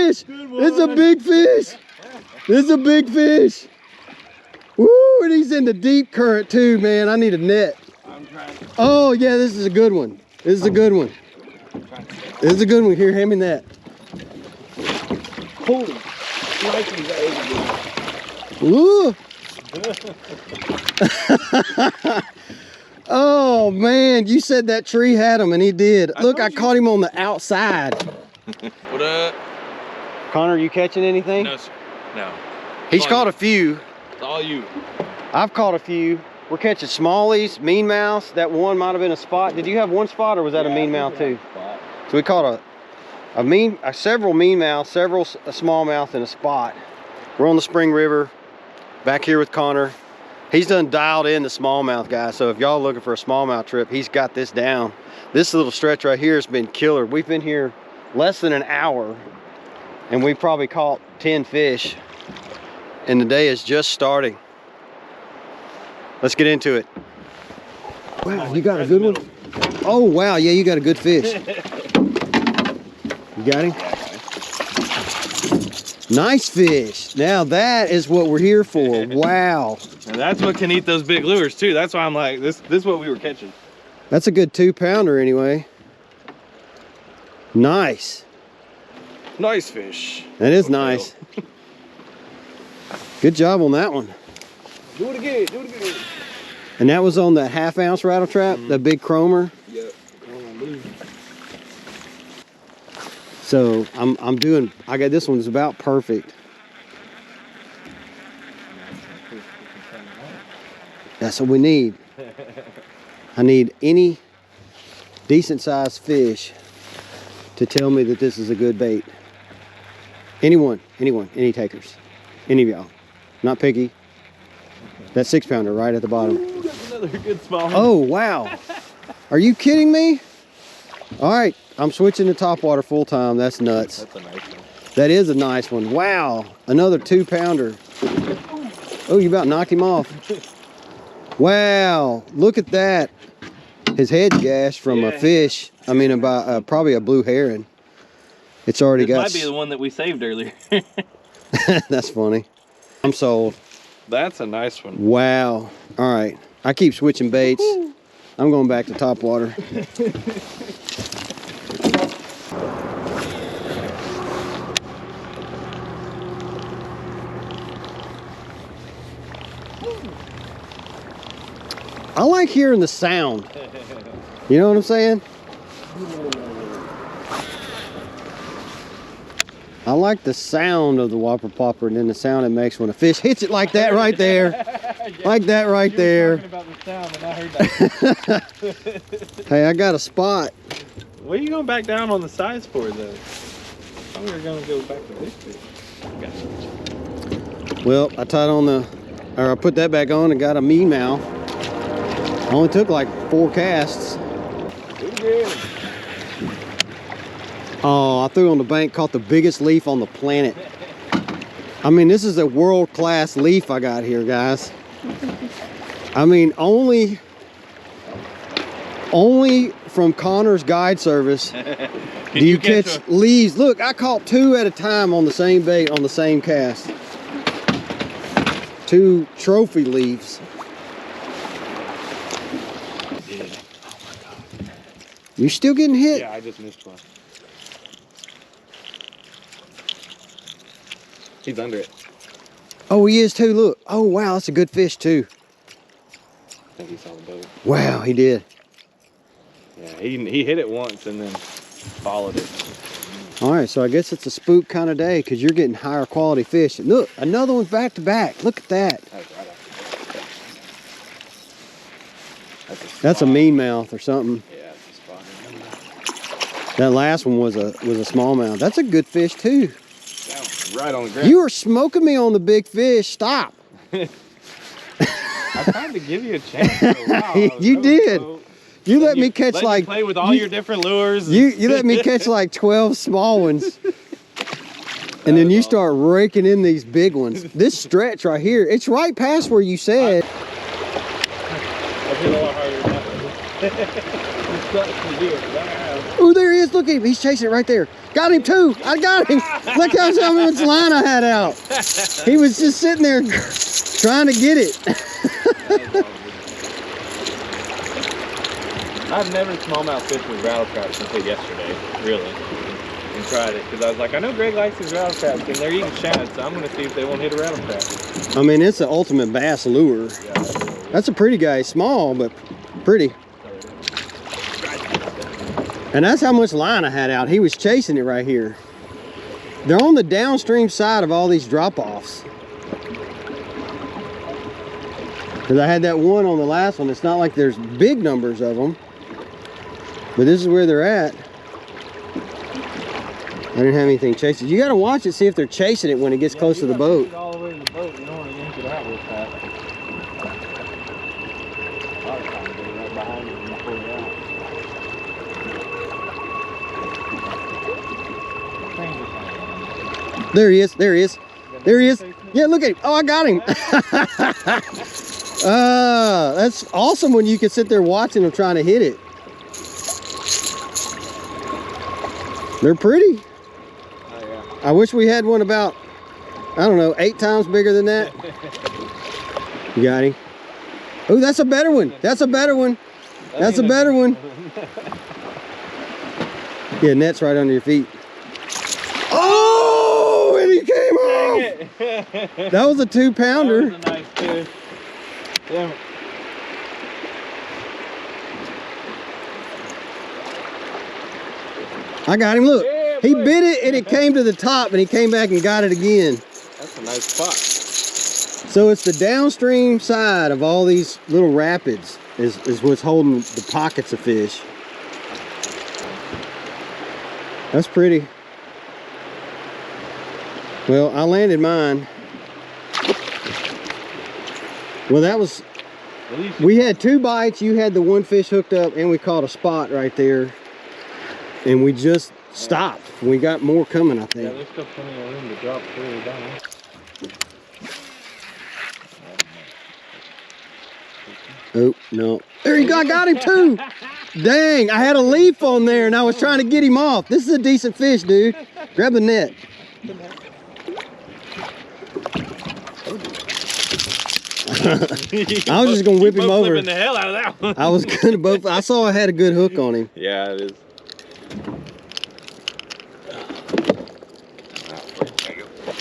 fish. It's a big fish. This is a big fish. Woo, and he's in the deep current too, man. I need a net. I'm trying to. Oh, yeah, this is a good one. This is a good one. This is a good one. Here, hand me that. Holy crikey, that Woo. Oh, man, you said that tree had him, and he did. Look, I caught him on the outside. What up? Connor, you catching anything? No, sir. No. He's caught a few. It's all you. I've caught a few. We're catching smallies, meanmouths. That one might have been a spot. Did you have one spot, or was that a meanmouth too? So we caught several meanmouths, several smallmouth, and a spot. We're on the Spring River, back here with Connor. He's done dialed in the smallmouth, guys. So if y'all looking for a smallmouth trip, he's got this down. This little stretch right here has been killer. We've been here less than an hour, and we probably caught 10 fish. And the day is just starting. Let's get into it. Wow, you got a good one? Oh, wow, yeah, you got a good fish. You got him? Nice fish. Now that is what we're here for. Wow. And that's what can eat those big lures too. That's why I'm like, this is what we were catching. That's a good 2-pounder anyway. Nice. Nice fish. That is nice. Good job on that one. Do it again, do it again. And that was on that 1/2-ounce rattle trap, the big chromer. Yep. So I got this one's about perfect. That's what we need. I need any decent sized fish to tell me that this is a good bait. Anyone, any takers, any of y'all. Not picky. That 6-pounder right at the bottom. Ooh, that's another good small one. Oh, wow. Are you kidding me? All right, I'm switching to topwater full time. That's nuts. That's a nice one. That is a nice one. Wow, another 2-pounder. Oh, you about knocked him off. Wow, look at that. His head's gashed from a fish. I mean, about probably a blue heron. It's already got. This might be the one that we saved earlier. That's funny. I'm sold. That's a nice one. Wow. All right, I keep switching baits. I'm going back to topwater. I like hearing the sound. You know what I'm saying? I like the sound of the whopper popper, and then the sound it makes when a fish hits it like that right there. Like that right there. Talking about the sound and I heard that. Hey, I got a spot. What are you going back down on the size for though? I thought we were going to go back to this fish. Gotcha. Well, I tied on I put that back on and got a meanmouth. Only took like 4 casts. Do it again. Oh, I threw on the bank, caught the biggest leaf on the planet. I mean, this is a world-class leaf I got here, guys. I mean, only from Connor's guide service do you catch leaves. Look, I caught 2 at a time on the same bait on the same cast. 2 trophy leaves. You still getting hit? Yeah, I just missed one. He's under it. Oh, he is too. Look. Oh, wow, that's a good fish too. I think he saw the boat. Wow, he did. Yeah, he hit it once and then followed it. All right, so I guess it's a spook kind of day because you're getting higher quality fish. Look, another one's back to back. Look at that. That's a meanmouth or something. Yeah, it's a spot. That last one was a smallmouth. That's a good fish too. Right on the ground. You are smoking me on the big fish. Stop. I tried to give you a chance for a while. You did. You let me catch let like you play with all your different lures. You let me catch like 12 small ones. And then you start raking in these big ones. This stretch right here, it's right past where you said. I hit a lot harder than that one. Oh, there he is. Look at him. He's chasing it right there. Got him too. I got him. Look how much line I had out. He was just sitting there trying to get it. I've never smallmouth fished with rattle traps until yesterday, really, and tried it because I was like, I know Greg likes his rattle traps and they're eating shad, so I'm gonna see if they won't hit a rattle trap. I mean, it's the ultimate bass lure. Yeah, that's a pretty guy. Small, but pretty. And that's how much line I had out. He was chasing it right here. They're on the downstream side of all these drop-offs. Because I had that one on the last one. It's not like there's big numbers of them. But this is where they're at. I didn't have anything chasing. You got to watch it, see if they're chasing it when it gets close to the boat. All the way to the boat. You don't want to yank it out real fast. A lot of times they're right behind you when you pull it out. There he is. There he is. There he is. Yeah, look at him. Oh, I got him. That's awesome when you can sit there watching them trying to hit it. They're pretty. Oh, yeah. I wish we had one about, I don't know, 8 times bigger than that. You got him. Oh, that's a better one. That's a better one. That's a better one. Yeah, net's right under your feet. Oh, and he came off. That was a 2-pounder. That was a nice fish. Damn it. I got him. Look, Yeah, he bit it and it came to the top and he came back and got it again. That's a nice spot. So it's the downstream side of all these little rapids is what's holding the pockets of fish. That's pretty. Well, I landed mine. Well, that was, we had 2 bites. You had the one fish hooked up and we caught a spot right there. And we just stopped. We got more coming, I think. Yeah, there's still plenty of room to drop further down. Oh, no. There you go. I got him too. Dang, I had a leaf on there and I was trying to get him off. This is a decent fish, dude. Grab the net. I was just going to whip him over. The hell out of that one. I was going to both. I saw I had a good hook on him. Yeah, it is.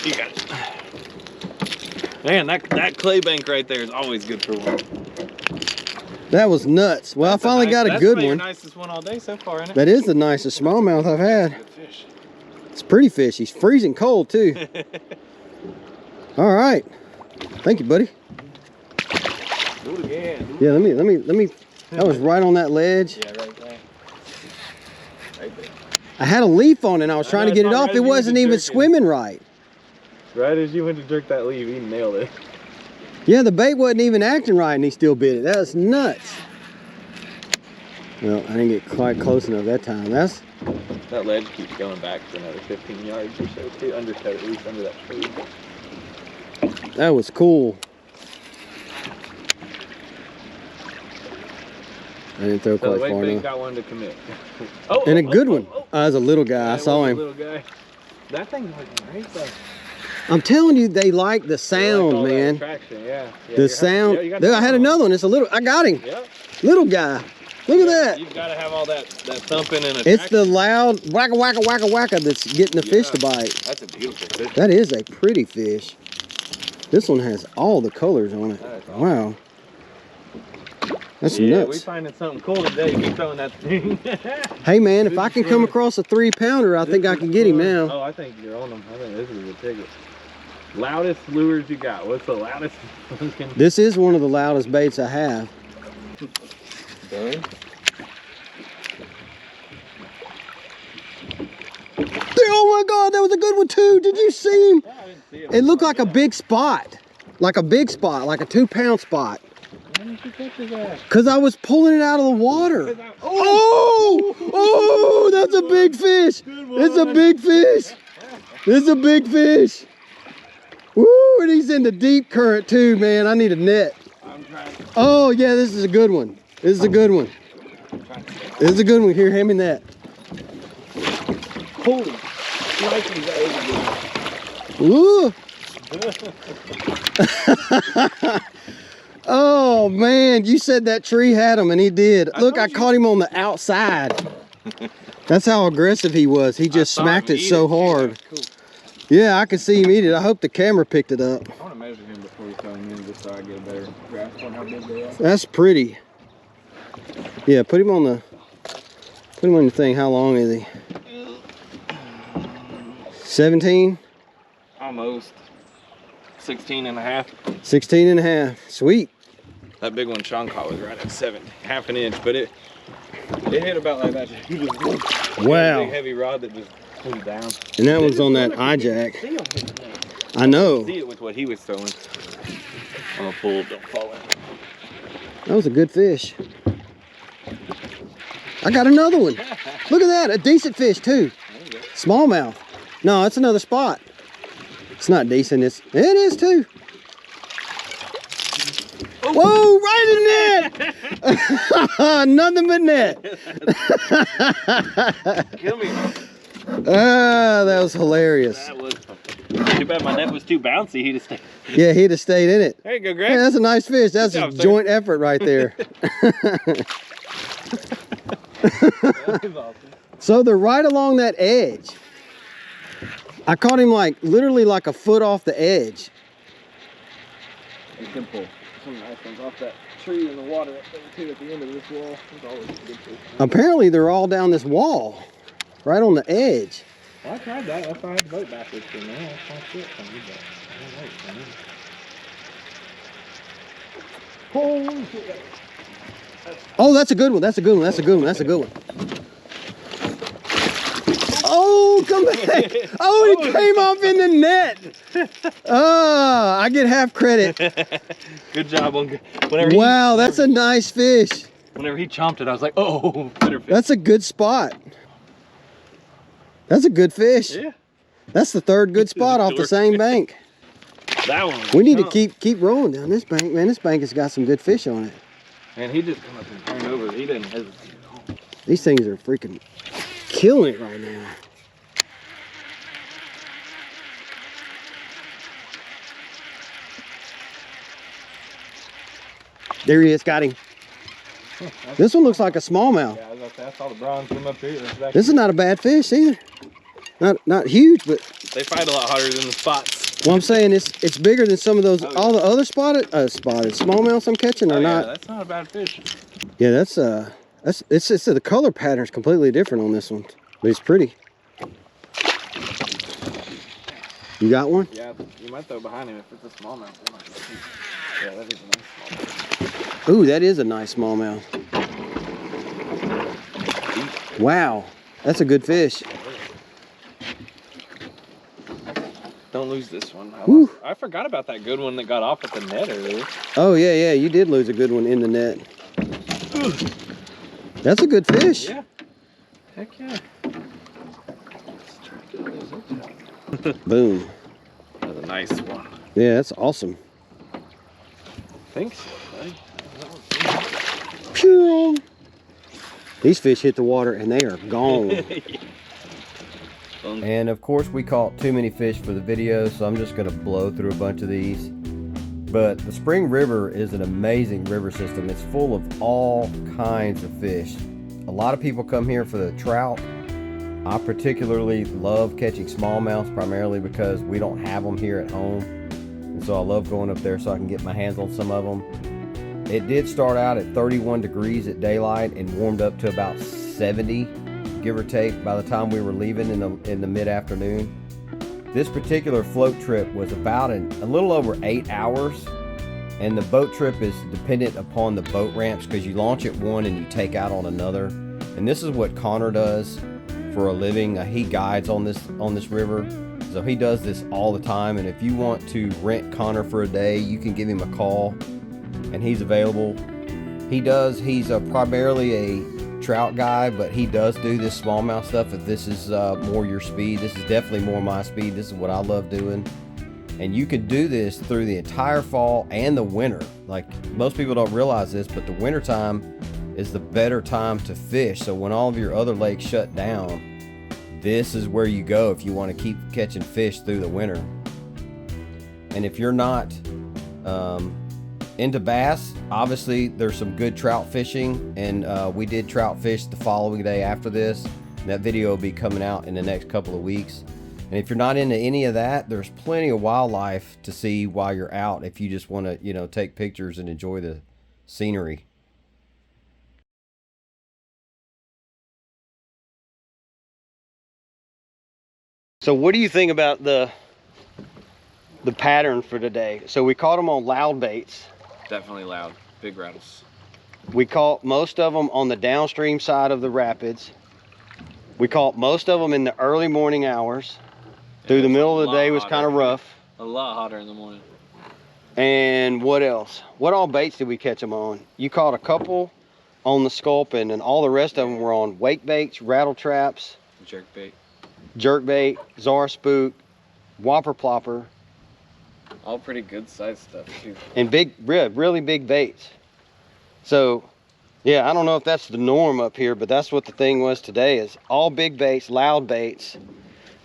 You got it. Man, that clay bank right there is always good for one. That was nuts. Well, I finally got a good one. That's the nicest one all day so far, isn't it? That is the nicest smallmouth I've had. Good fish. It's pretty fish. He's freezing cold too. All right. Thank you, buddy. Do it again. Yeah, let me. That was right on that ledge. Yeah, right there. Right there. I had a leaf on it and I was trying to get it off. It wasn't even swimming right. Right as you went to jerk that leaf, he nailed it. Yeah, the bait wasn't even acting right and he still bit it. That was nuts. Well, I didn't get quite close enough that time. That ledge keeps going back for another 15 yards or so too. At least under that tree. That was cool. I didn't throw quite far enough. Got one to commit. And a good one. That was a little guy. I saw him. Little guy. That thing's like nice though. I'm telling you, they like the sound, like man. Yeah. The sound. There, I had another one. It's a little. I got him. Yep. Little guy. Look at that. You've got to have all that thumping and attraction. It's the loud wacka wacka wacka wacka that's getting the fish to bite. That's a beautiful fish. That is a pretty fish. This one has all the colors on it. Awesome. Wow. That's yeah, nuts. we finding something cool today. Keep throwing that thing. Hey man, if I can come across a 3-pounder, I think I can get him now. Oh, I think you're on them. I think this is a ticket. Loudest lures you got? What's the loudest? This is one of the loudest baits I have. Done. Oh my God, that was a good one too. Did you see him? Yeah, I didn't see him. It looked like a big spot. Like a big spot, like a 2-pound spot. Why didn't you catch his ass? Because I was pulling it out of the water. Oh, that's a big fish. It's a big fish. It's a big fish. Woo, and he's in the deep current too, man. I need a net. I'm trying. Oh yeah, this is a good one. This is a good one. This is a good one. Here, hand me that. Holy shnikes, that Ooh. Oh man, you said that tree had him, and he did. Look, I caught him on the outside. That's how aggressive he was. He just smacked it so hard. Cool. Yeah, I can see him eat it. I hope the camera picked it up. I want to measure him before we throw him in, just so I get a better grasp on how big they are. That's pretty. Yeah, put him on the thing. How long is he? 17? Almost. 16 and a half. 16 and a half. Sweet. That big one Sean caught was right at 7, half an inch, but it hit about like that. Wow. Big heavy rod that just pulled down. And that one's on that eye jack. I know. See it with what he was throwing. I'm gonna pull, don't fall in. That was a good fish. I got another one. Look at that, a decent fish too. Smallmouth. No, that's another spot. It's not decent, it is too. Whoa, right in net! Nothing but net. Kill me. Ah, that was hilarious. That was too bad my net was too bouncy. He'd have stayed. Yeah, he'd have stayed in it. There you go, Greg. Yeah, that's a nice fish. That's Good job, a joint effort right there. That was awesome. So they're right along that edge. I caught him like literally like a foot off the edge. You can pull some nice ones off that tree in the water up there too at the end of this wall. It's always a good fish. Apparently they're all down this wall, right on the edge. Well, I tried that. That's why I had the boat backwards for now. That's not shit from you, but I don't know. Holy shit. Oh, that's a good one. That's a good one. That's a good one. That's a good one. Oh, come back. Oh, he came off in the net. Oh, I get half credit. Good job on. Wow, that's a nice fish. Whenever he chomped it, I was like, oh, better fish. That's a good spot. That's a good fish. Yeah. That's the third good spot off the same bank. That one. We need to keep rolling down this bank, man. This bank has got some good fish on it. And he just come up and turned over. He didn't hesitate at all. These things are freaking killing it right now. There he is, got him. This one looks like a smallmouth. Yeah, I was about to say, I saw the bronze swim up here. This is not a bad fish either. Not huge, but they fight a lot harder than the spots. well, I'm saying it's bigger than some of those all the other spotted smallmouths I'm catching are not. That's not a bad fish. Yeah, that's it's the color pattern's completely different on this one, but it's pretty. You got one? Yeah, you might throw behind him if it's a smallmouth. Yeah, that is a nice smallmouth. Ooh, that is a nice smallmouth. Wow, that's a good fish. Don't lose this one. Whew. I forgot about that good one that got off at the net earlier. Oh yeah, you did lose a good one in the net. That's a good fish. Yeah. Heck yeah. Boom. That's a nice one. Yeah, that's awesome. Thanks. Phew. These fish hit the water and they are gone. And of course we caught too many fish for the video, so I'm just gonna blow through a bunch of these. But the Spring River is an amazing river system. It's full of all kinds of fish. A lot of people come here for the trout. I particularly love catching smallmouths, primarily because we don't have them here at home. And so I love going up there so I can get my hands on some of them. It did start out at 31 degrees at daylight and warmed up to about 70, give or take, by the time we were leaving in the mid-afternoon. This particular float trip was about a little over 8 hours, and the boat trip is dependent upon the boat ramps because you launch at one and you take out on another. And this is what Connor does for a living. He guides on this river, so he does this all the time. And if you want to rent Connor for a day, you can give him a call and he's available. He's primarily a trout guy, but he does do this smallmouth stuff. If this is more your speed, this is definitely more my speed. This is what I love doing. And you can do this through the entire fall and the winter. Like, most people don't realize this, but the winter time is the better time to fish. So when all of your other lakes shut down, this is where you go if you want to keep catching fish through the winter. And if you're not into bass, obviously there's some good trout fishing, and we did trout fish the following day after this. That video will be coming out in the next couple of weeks. And if you're not into any of that, there's plenty of wildlife to see while you're out if you just want to, you know, take pictures and enjoy the scenery. So what do you think about the pattern for today? So we caught them on loud baits. Definitely loud, big rattles. We caught most of them on the downstream side of the rapids. We caught most of them in the early morning hours. Through the middle of the day was kind of rough. A lot hotter in the morning. And what else? What all baits did we catch them on? You caught a couple on the sculpin, and all the rest of them were on wake baits, rattle traps, jerk bait, czar spook, whopper plopper. All pretty good size stuff too. And big, really big baits. So yeah, I don't know if that's the norm up here, but that's what the thing was today, is all big baits, loud baits,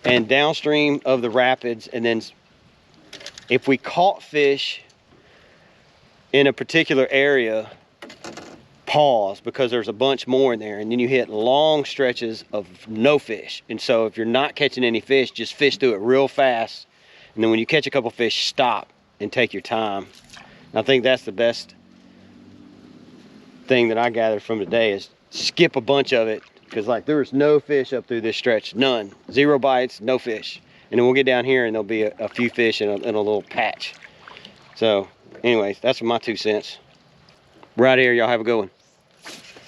and downstream of the rapids. And then if we caught fish in a particular area, pause, because there's a bunch more in there, and then you hit long stretches of no fish. And so if you're not catching any fish, just fish through it real fast, and then when you catch a couple fish, stop and take your time. And I think that's the best thing that I gathered from today, is skip a bunch of it, because like there was no fish up through this stretch, none, 0 bites, no fish. And then we'll get down here and there'll be a few fish in a little patch. So anyways, that's my 2 cents. We're out here, y'all have a good one.